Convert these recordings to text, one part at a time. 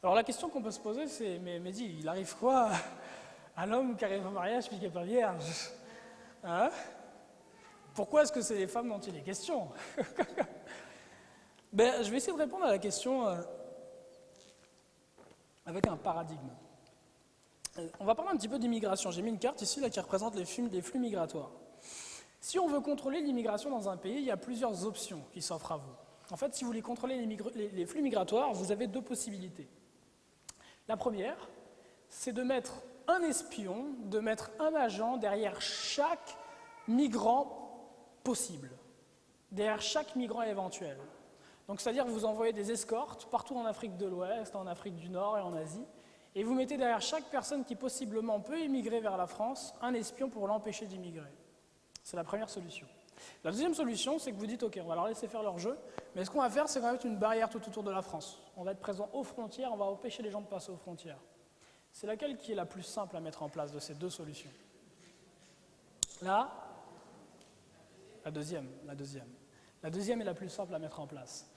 Alors la question qu'on peut se poser, c'est, mais dis, il arrive quoi à l'homme qui arrive au mariage puis qui n'est pas vierge? Hein? Pourquoi est-ce que c'est les femmes dont il est question? Ben, je vais essayer de répondre à la question avec un paradigme. On va parler un petit peu d'immigration. J'ai mis une carte ici là, qui représente les flux migratoires. Si on veut contrôler l'immigration dans un pays, il y a plusieurs options qui s'offrent à vous. En fait, si vous voulez contrôler les flux migratoires, vous avez deux possibilités. La première, c'est de mettre un espion, de mettre un agent derrière chaque migrant possible, derrière chaque migrant éventuel. Donc, c'est-à-dire que vous envoyez des escortes partout en Afrique de l'Ouest, en Afrique du Nord et en Asie, et vous mettez derrière chaque personne qui possiblement peut immigrer vers la France un espion pour l'empêcher d'immigrer. C'est la première solution. La deuxième solution, c'est que vous dites, ok, on va leur laisser faire leur jeu, mais ce qu'on va faire, c'est qu'on va mettre une barrière tout autour de la France. On va être présent aux frontières, on va empêcher les gens de passer aux frontières. C'est laquelle qui est la plus simple à mettre en place de ces deux solutions? Là, la deuxième. La deuxième est la plus simple à mettre en place.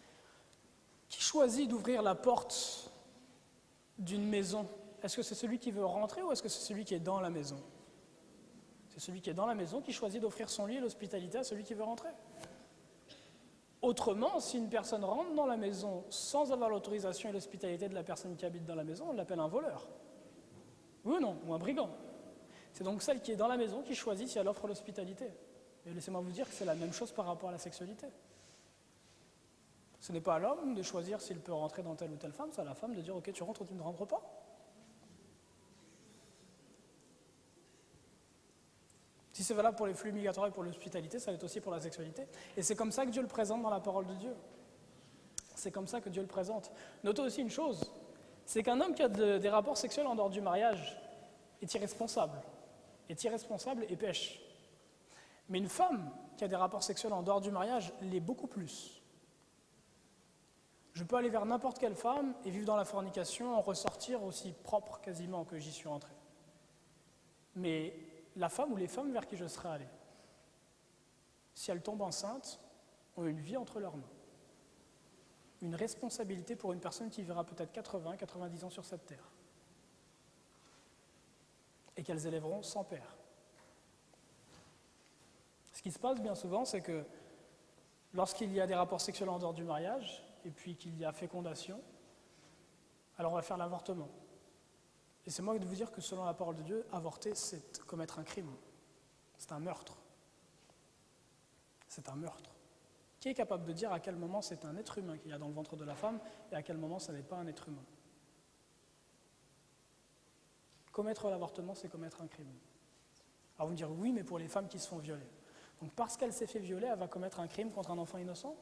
Qui choisit d'ouvrir la porte d'une maison? Est-ce que c'est celui qui veut rentrer ou est-ce que c'est celui qui est dans la maison? C'est celui qui est dans la maison qui choisit d'offrir son lit et l'hospitalité à celui qui veut rentrer. Autrement, si une personne rentre dans la maison sans avoir l'autorisation et l'hospitalité de la personne qui habite dans la maison, on l'appelle un voleur. Oui ou non? Ou un brigand. C'est donc celle qui est dans la maison qui choisit si elle offre l'hospitalité. Et laissez-moi vous dire que c'est la même chose par rapport à la sexualité. Ce n'est pas à l'homme de choisir s'il peut rentrer dans telle ou telle femme, c'est à la femme de dire « Ok, tu rentres ou tu ne rentres pas ». Si c'est valable pour les flux migratoires et pour l'hospitalité, ça l'est aussi pour la sexualité. Et c'est comme ça que Dieu le présente dans la parole de Dieu. C'est comme ça que Dieu le présente. Notez aussi une chose, c'est qu'un homme qui a des rapports sexuels en dehors du mariage est irresponsable et pêche. Mais une femme qui a des rapports sexuels en dehors du mariage l'est beaucoup plus. Je peux aller vers n'importe quelle femme et vivre dans la fornication, en ressortir aussi propre quasiment que j'y suis entré. Mais la femme ou les femmes vers qui je serai allé, si elles tombent enceintes, ont une vie entre leurs mains. Une responsabilité pour une personne qui vivra peut-être 80, 90 ans sur cette terre. Et qu'elles élèveront sans père. Ce qui se passe bien souvent, c'est que lorsqu'il y a des rapports sexuels en dehors du mariage, et puis qu'il y a fécondation, alors on va faire l'avortement. Et c'est moi de vous dire que selon la parole de Dieu, avorter, c'est commettre un crime. C'est un meurtre. C'est un meurtre. Qui est capable de dire à quel moment c'est un être humain qu'il y a dans le ventre de la femme et à quel moment ça n'est pas un être humain? Commettre l'avortement, c'est commettre un crime. Alors vous me direz, oui, mais pour les femmes qui se font violer. Donc parce qu'elle s'est fait violer, elle va commettre un crime contre un enfant innocent?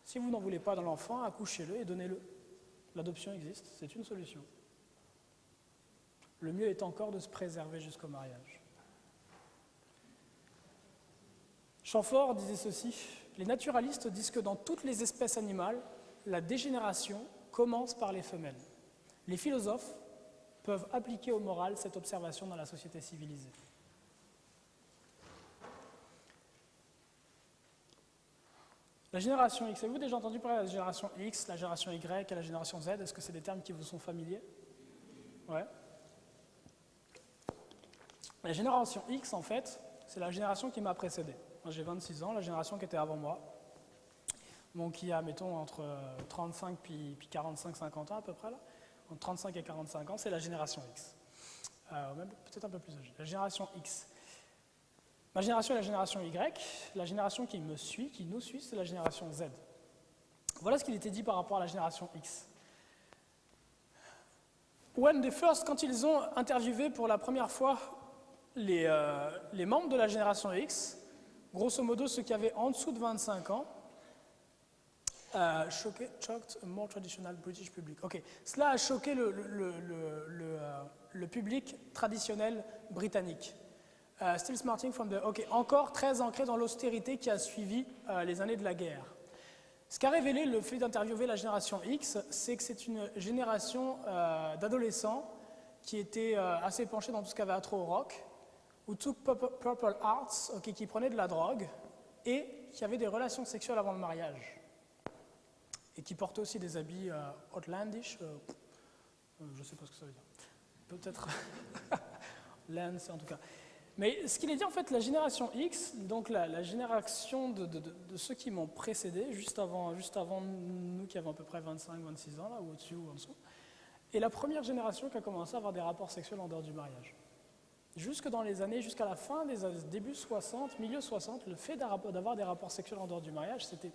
Si vous n'en voulez pas dans l'enfant, accouchez-le et donnez-le. L'adoption existe, c'est une solution. Le mieux est encore de se préserver jusqu'au mariage. Chamfort disait ceci, les naturalistes disent que dans toutes les espèces animales, la dégénération commence par les femelles. Les philosophes peuvent appliquer au moral cette observation dans la société civilisée. La génération X, avez-vous déjà entendu parler de la génération X, la génération Y et la génération Z? Est-ce que c'est des termes qui vous sont familiers? Ouais. La génération X, en fait, c'est la génération qui m'a précédé. Moi, j'ai 26 ans, la génération qui était avant moi, bon, qui a, mettons, entre 35 puis 45-50 ans à peu près, là. Entre 35 et 45 ans, c'est la génération X. Même peut-être un peu plus âgée. La génération X. Ma génération est la génération Y, la génération qui me suit, qui nous suit, c'est la génération Z. Voilà ce qu'il était dit par rapport à la génération X. Quand ils ont interviewé pour la première fois les membres de la génération X, grosso modo ceux qui avaient en dessous de 25 ans, shocked a more traditional British public. Ok, cela a choqué le public traditionnel britannique. Still smarting from the... Ok, encore très ancré dans l'austérité qui a suivi les années de la guerre. Ce qu'a révélé le fait d'interviewer la génération X, c'est que c'est une génération d'adolescents qui étaient assez penchés dans tout ce qui avait attrait au rock, ou took purple arts, okay, qui prenaient de la drogue, et qui avaient des relations sexuelles avant le mariage. et qui portaient aussi des habits outlandish, je ne sais pas ce que ça veut dire. Peut-être lance en tout cas. Mais ce qu'il est dit en fait, la génération X, donc la génération de ceux qui m'ont précédé, juste avant nous qui avons à peu près 25-26 ans, là, ou au-dessus ou en dessous, est la première génération qui a commencé à avoir des rapports sexuels en dehors du mariage. Jusque dans les années, jusqu'à la fin des débuts 60, milieu 60, le fait d'avoir des rapports sexuels en dehors du mariage, c'était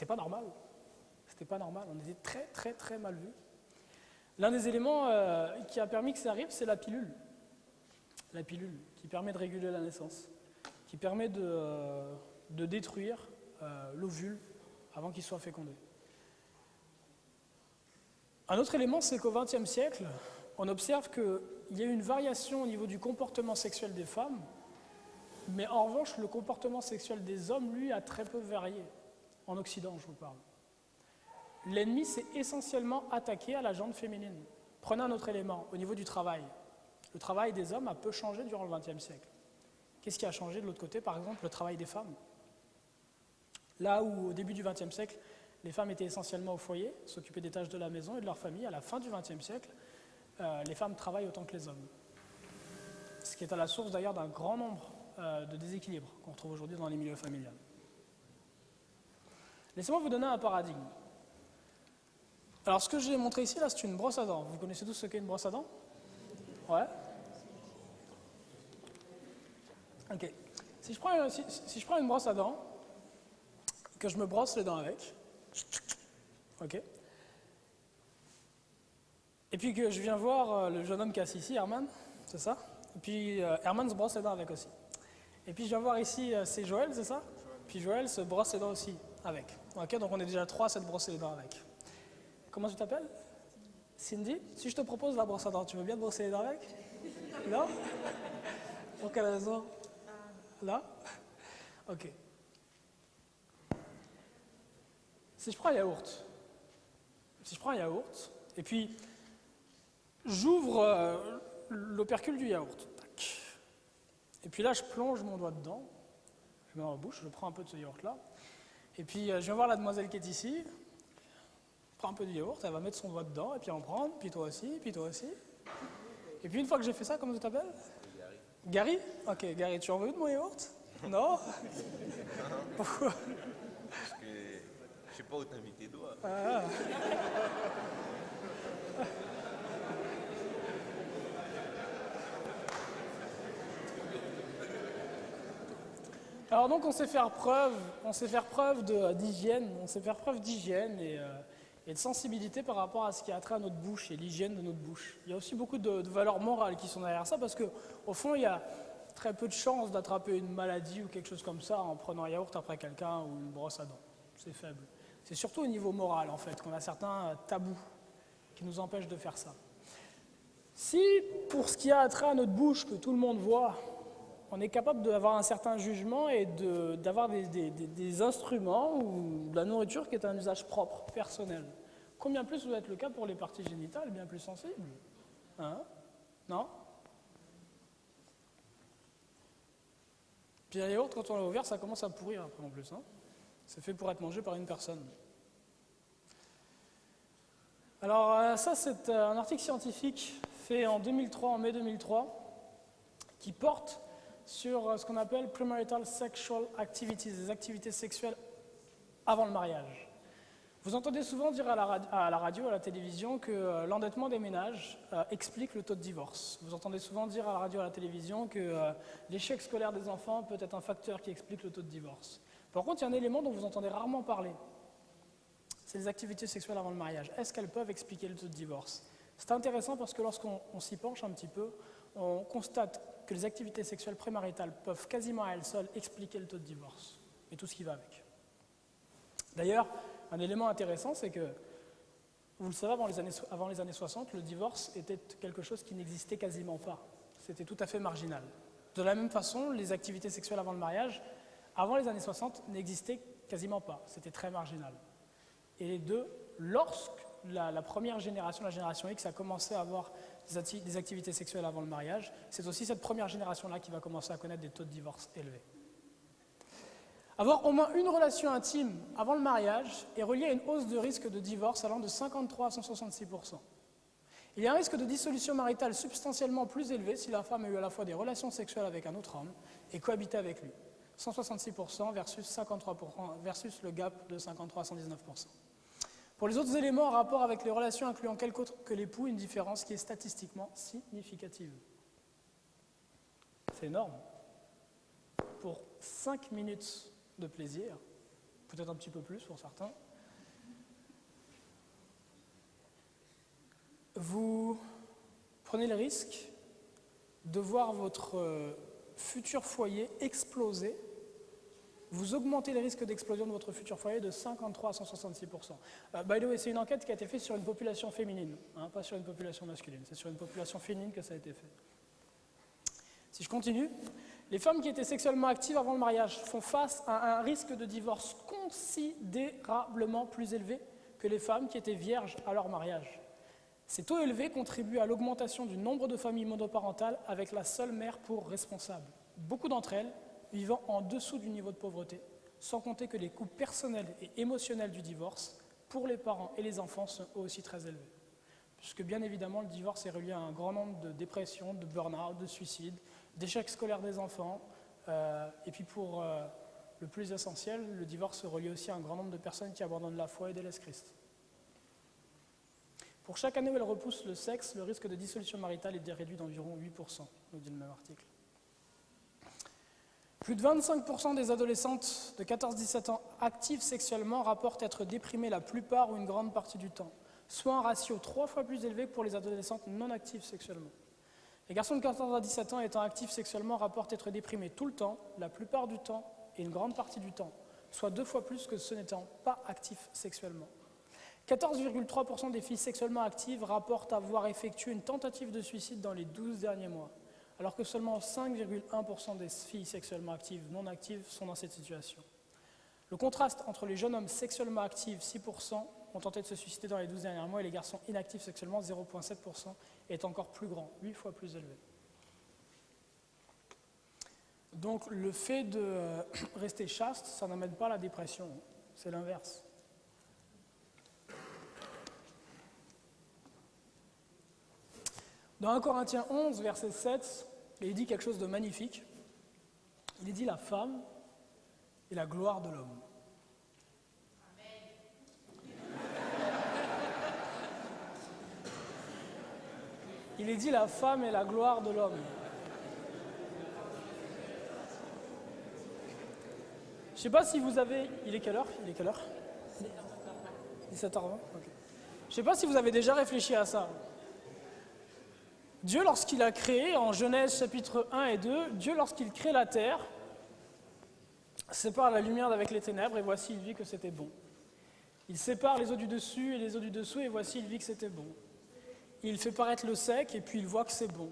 pas normal. C'était pas normal, on était très très très mal vus. L'un des éléments qui a permis que ça arrive, c'est la pilule. La pilule, qui permet de réguler la naissance, qui permet de détruire l'ovule avant qu'il soit fécondé. Un autre élément, c'est qu'au XXe siècle, on observe qu'il y a eu une variation au niveau du comportement sexuel des femmes, mais en revanche, le comportement sexuel des hommes, lui, a très peu varié. En Occident, je vous parle. L'ennemi s'est essentiellement attaqué à la jante féminine. Prenez un autre élément, au niveau du travail. Le travail des hommes a peu changé durant le XXe siècle. Qu'est-ce qui a changé de l'autre côté, par exemple, le travail des femmes? Là où, au début du XXe siècle, les femmes étaient essentiellement au foyer, s'occupaient des tâches de la maison et de leur famille, à la fin du XXe siècle, les femmes travaillent autant que les hommes. Ce qui est à la source d'ailleurs d'un grand nombre de déséquilibres qu'on retrouve aujourd'hui dans les milieux familiaux. Laissez-moi vous donner un paradigme. Alors ce que j'ai montré ici, là, c'est une brosse à dents. Vous connaissez tous ce qu'est une brosse à dents? Ouais. Ok. Si je prends une brosse à dents, que je me brosse les dents avec, ok, et puis que je viens voir le jeune homme qui est assis ici, Herman, c'est ça? Et puis Herman se brosse les dents avec aussi. Et puis je viens voir ici, c'est Joël, c'est ça? Puis Joël se brosse les dents aussi avec. Ok, donc on est déjà 3 à s'être brossé les dents avec. Comment tu t'appelles? Cindy? Si je te propose la brosse à dents, tu veux bien te brosser les dents avec? Non? Pour quelle raison? Là? Ok. Si je prends un yaourt, et puis j'ouvre l'opercule du yaourt, tac. Et puis là je plonge mon doigt dedans, je mets dans la bouche, je prends un peu de ce yaourt-là, et puis je viens voir la demoiselle qui est ici, prends un peu de yaourt, elle va mettre son doigt dedans, et puis en prendre, puis toi aussi, puis toi aussi. Et puis une fois que j'ai fait ça, comment tu t'appelles? Gary. Gary? Ok, Gary, tu en veux de mon yaourt? Non? Pourquoi? Parce que je sais pas où t'as mis tes doigts. Ah. Alors donc on sait faire preuve d'hygiène, et de sensibilité par rapport à ce qui a trait à notre bouche et l'hygiène de notre bouche. Il y a aussi beaucoup de valeurs morales qui sont derrière ça parce qu'au fond il y a très peu de chances d'attraper une maladie ou quelque chose comme ça en prenant un yaourt après quelqu'un ou une brosse à dents. C'est faible. C'est surtout au niveau moral en fait qu'on a certains tabous qui nous empêchent de faire ça. Si pour ce qui a trait à notre bouche que tout le monde voit, on est capable d'avoir un certain jugement et d'avoir des instruments ou de la nourriture qui est un usage propre, personnel. Combien plus doit être le cas pour les parties génitales bien plus sensibles? Hein? Non? Puis un yaourt, quand on l'a ouvert, ça commence à pourrir après en plus. Hein? C'est fait pour être mangé par une personne. Alors ça, c'est un article scientifique fait en mai 2003, qui porte sur ce qu'on appelle premarital sexual activities, les activités sexuelles avant le mariage. Vous entendez souvent dire à la radio, à la télévision, que l'endettement des ménages explique le taux de divorce. Vous entendez souvent dire à la radio, à la télévision, que l'échec scolaire des enfants peut être un facteur qui explique le taux de divorce. Par contre, il y a un élément dont vous entendez rarement parler. C'est les activités sexuelles avant le mariage. Est-ce qu'elles peuvent expliquer le taux de divorce? C'est intéressant parce que lorsqu'on s'y penche un petit peu, on constate que les activités sexuelles prémaritales peuvent quasiment à elles seules expliquer le taux de divorce et tout ce qui va avec. D'ailleurs, un élément intéressant, c'est que, vous le savez, avant les années 60, le divorce était quelque chose qui n'existait quasiment pas. C'était tout à fait marginal. De la même façon, les activités sexuelles avant le mariage, avant les années 60, n'existaient quasiment pas. C'était très marginal. Et les deux, lorsque la première génération, la génération X, a commencé à avoir des activités sexuelles avant le mariage, c'est aussi cette première génération-là qui va commencer à connaître des taux de divorce élevés. Avoir au moins une relation intime avant le mariage est relié à une hausse de risque de divorce allant de 53 à 166%. Il y a un risque de dissolution maritale substantiellement plus élevé si la femme a eu à la fois des relations sexuelles avec un autre homme et cohabité avec lui. 166% versus 53% versus le gap de 53 à 119%. Pour les autres éléments en rapport avec les relations incluant quelque autre que l'époux, une différence qui est statistiquement significative. C'est énorme. Pour 5 minutes de plaisir, peut-être un petit peu plus pour certains, vous prenez le risque de voir votre futur foyer exploser. Vous augmentez le risque d'explosion de votre futur foyer de 53 à 166%. By the way, c'est une enquête qui a été faite sur une population féminine, pas sur une population masculine. C'est sur une population féminine que ça a été fait. Si je continue, les femmes qui étaient sexuellement actives avant le mariage font face à un risque de divorce considérablement plus élevé que les femmes qui étaient vierges à leur mariage. Ces taux élevés contribuent à l'augmentation du nombre de familles monoparentales avec la seule mère pour responsable. Beaucoup d'entre elles vivant en dessous du niveau de pauvreté, sans compter que les coûts personnels et émotionnels du divorce pour les parents et les enfants sont eux aussi très élevés. Puisque bien évidemment, le divorce est relié à un grand nombre de dépressions, de burn-out, de suicides, d'échecs scolaires des enfants, et puis pour le plus essentiel, le divorce est relié aussi à un grand nombre de personnes qui abandonnent la foi et délaissent Christ. Pour chaque année où elle repousse le sexe, le risque de dissolution maritale est réduit d'environ 8%, nous dit le même article. Plus de 25% des adolescentes de 14-17 ans actives sexuellement rapportent être déprimées la plupart ou une grande partie du temps, soit un ratio 3 fois plus élevé que pour les adolescentes non actives sexuellement. Les garçons de 14 à 17 ans étant actifs sexuellement rapportent être déprimés tout le temps, la plupart du temps et une grande partie du temps, soit 2 fois plus que ceux n'étant pas actifs sexuellement. 14,3% des filles sexuellement actives rapportent avoir effectué une tentative de suicide dans les 12 derniers mois, alors que seulement 5,1% des filles sexuellement actives non actives sont dans cette situation. Le contraste entre les jeunes hommes sexuellement actifs, 6%, ont tenté de se suicider dans les 12 derniers mois, et les garçons inactifs sexuellement, 0,7%, est encore plus grand, 8 fois plus élevé. Donc le fait de rester chaste, ça n'amène pas à la dépression, c'est l'inverse. Dans 1 Corinthiens 11, verset 7, il dit quelque chose de magnifique. Il dit « La femme est la gloire de l'homme ». Il est dit « La femme est la gloire de l'homme ». Je ne sais pas si vous avez... Il est quelle heure ? 17h20 okay. Je ne sais pas si vous avez déjà réfléchi à ça. Dieu, lorsqu'il a créé, en Genèse chapitre 1 et 2, Dieu, lorsqu'il crée la terre, sépare la lumière d'avec les ténèbres, et voici, il vit que c'était bon. Il sépare les eaux du dessus et les eaux du dessous, et voici, il vit que c'était bon. Il fait paraître le sec, et puis il voit que c'est bon.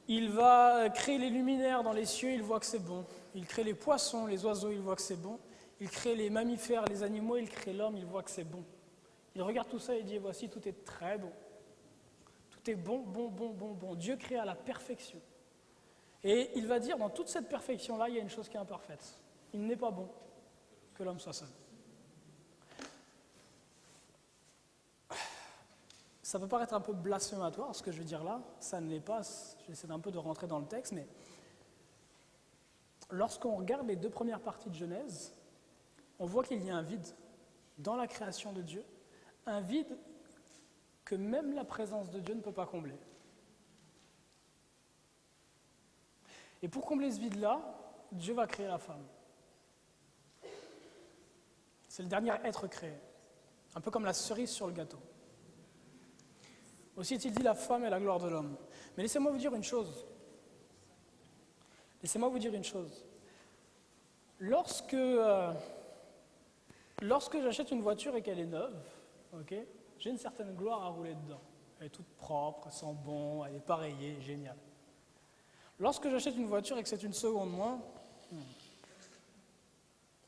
Il va créer les luminaires dans les cieux, il voit que c'est bon. Il crée les poissons, les oiseaux, il voit que c'est bon. Il crée les mammifères, les animaux, il crée l'homme, il voit que c'est bon. Il regarde tout ça et dit, voici, tout est très bon. Tout est bon, bon, bon, bon, bon. Dieu crée à la perfection. Et il va dire, dans toute cette perfection-là, il y a une chose qui est imparfaite. Il n'est pas bon que l'homme soit seul. Ça peut paraître un peu blasphématoire, ce que je vais dire là. Ça ne l'est pas. J'essaie un peu de rentrer dans le texte, mais lorsqu'on regarde les 2 premières parties de Genèse, on voit qu'il y a un vide dans la création de Dieu, un vide que même la présence de Dieu ne peut pas combler. Et pour combler ce vide-là, Dieu va créer la femme. C'est le dernier être créé, un peu comme la cerise sur le gâteau. Aussi est-il dit, la femme est la gloire de l'homme. Mais laissez-moi vous dire une chose. Lorsque j'achète une voiture et qu'elle est neuve, okay, j'ai une certaine gloire à rouler dedans. Elle est toute propre, elle sent bon, elle est pareillée, génial. Lorsque j'achète une voiture et que c'est une seconde moins,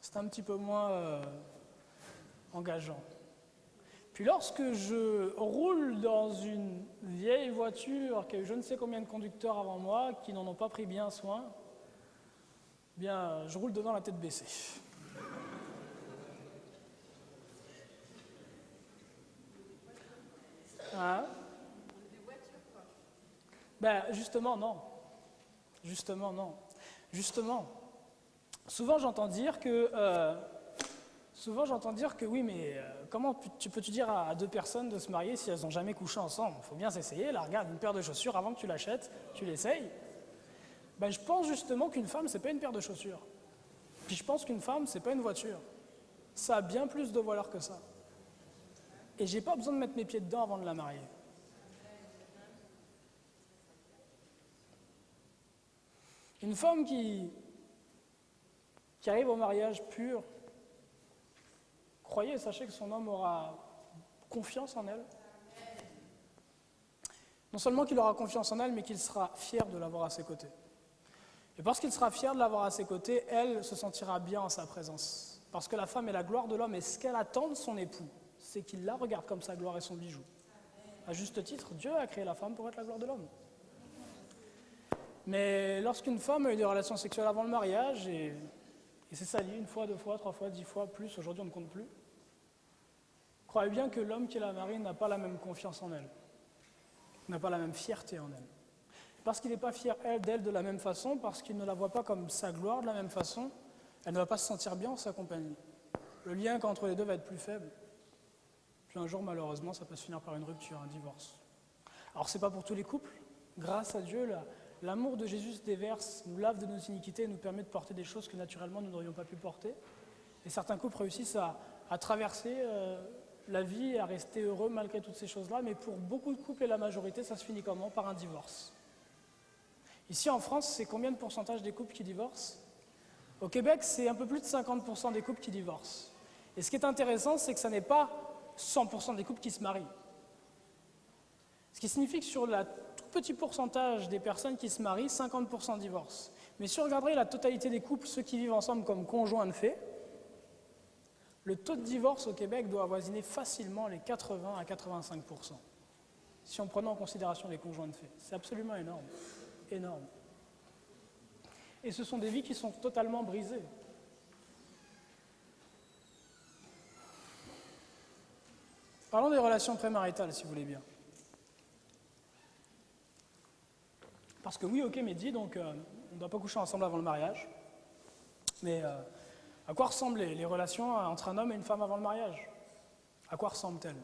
c'est un petit peu moins engageant. Puis lorsque je roule dans une vieille voiture qui a eu je ne sais combien de conducteurs avant moi, qui n'en ont pas pris bien soin, Bien, je roule dedans la tête baissée. Hein? Ben, justement, non. Justement, non. Justement, souvent j'entends dire que oui, mais comment peux-tu dire à deux personnes de se marier si elles n'ont jamais couché ensemble? Il faut bien s'essayer. Là, regarde, une paire de chaussures, avant que tu l'achètes, tu l'essayes. Ben, je pense justement qu'une femme, c'est pas une paire de chaussures. Puis je pense qu'une femme, c'est pas une voiture. Ça a bien plus de valeur que ça. Et j'ai pas besoin de mettre mes pieds dedans avant de la marier. Une femme qui arrive au mariage pur, croyez et sachez que son homme aura confiance en elle. Non seulement qu'il aura confiance en elle, mais qu'il sera fier de l'avoir à ses côtés. Et parce qu'il sera fier de l'avoir à ses côtés, elle se sentira bien en sa présence. Parce que la femme est la gloire de l'homme, et ce qu'elle attend de son époux, c'est qu'il la regarde comme sa gloire et son bijou. À juste titre, Dieu a créé la femme pour être la gloire de l'homme. Mais lorsqu'une femme a eu des relations sexuelles avant le mariage, et s'est salie une fois, deux fois, trois fois, 10 fois, plus, aujourd'hui on ne compte plus, croyez bien que l'homme qui la marie n'a pas la même confiance en elle, n'a pas la même fierté en elle. Parce qu'il n'est pas fier d'elle de la même façon, parce qu'il ne la voit pas comme sa gloire de la même façon, elle ne va pas se sentir bien en sa compagnie. Le lien entre les deux va être plus faible. Puis un jour, malheureusement, ça peut se finir par une rupture, un divorce. Alors c'est pas pour tous les couples. Grâce à Dieu, l'amour de Jésus se déverse, nous lave de nos iniquités et nous permet de porter des choses que naturellement nous n'aurions pas pu porter. Et certains couples réussissent à traverser la vie et à rester heureux malgré toutes ces choses-là. Mais pour beaucoup de couples et la majorité, ça se finit comment? Par un divorce. Ici en France, c'est combien de pourcentage des couples qui divorcent? Au Québec, c'est un peu plus de 50% des couples qui divorcent. Et ce qui est intéressant, c'est que ça n'est pas 100% des couples qui se marient. Ce qui signifie que sur le tout petit pourcentage des personnes qui se marient, 50% divorcent. Mais si on regarderait la totalité des couples, ceux qui vivent ensemble comme conjoints de fait, le taux de divorce au Québec doit avoisiner facilement les 80 à 85%. Si on prenait en considération les conjoints de fait. C'est absolument énorme. Énorme. Et ce sont des vies qui sont totalement brisées. Parlons des relations prémaritales, si vous voulez bien. Parce que oui, ok, mais dit, donc on ne doit pas coucher ensemble avant le mariage. Mais à quoi ressemblent les relations entre un homme et une femme avant le mariage? À quoi ressemblent-elles?